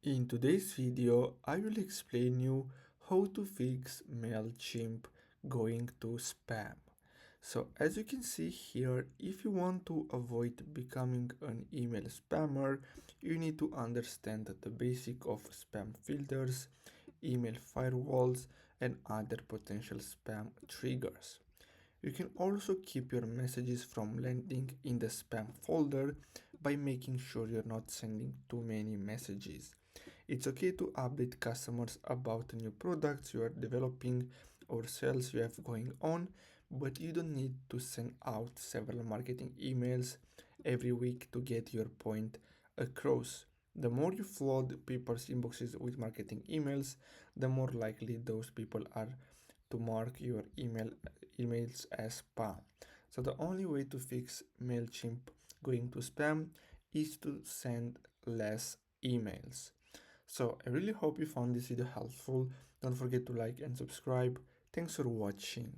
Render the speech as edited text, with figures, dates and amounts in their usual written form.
In today's video, I will explain you how to fix Mailchimp going to spam. So as you can see here, if you want to avoid becoming an email spammer, you need to understand the basic of spam filters, email firewalls, and other potential spam triggers. You can also keep your messages from landing in the spam folder by making sure you're not sending too many messages. It's okay to update customers about new products you are developing or sales you have going on, but you don't need to send out several marketing emails every week to get your point across. The more you flood people's inboxes with marketing emails, the more likely those people are to mark your emails as spam. So the only way to fix Mailchimp going to spam is to send less emails. So I really hope you found this video helpful. Don't forget to like and subscribe. Thanks for watching.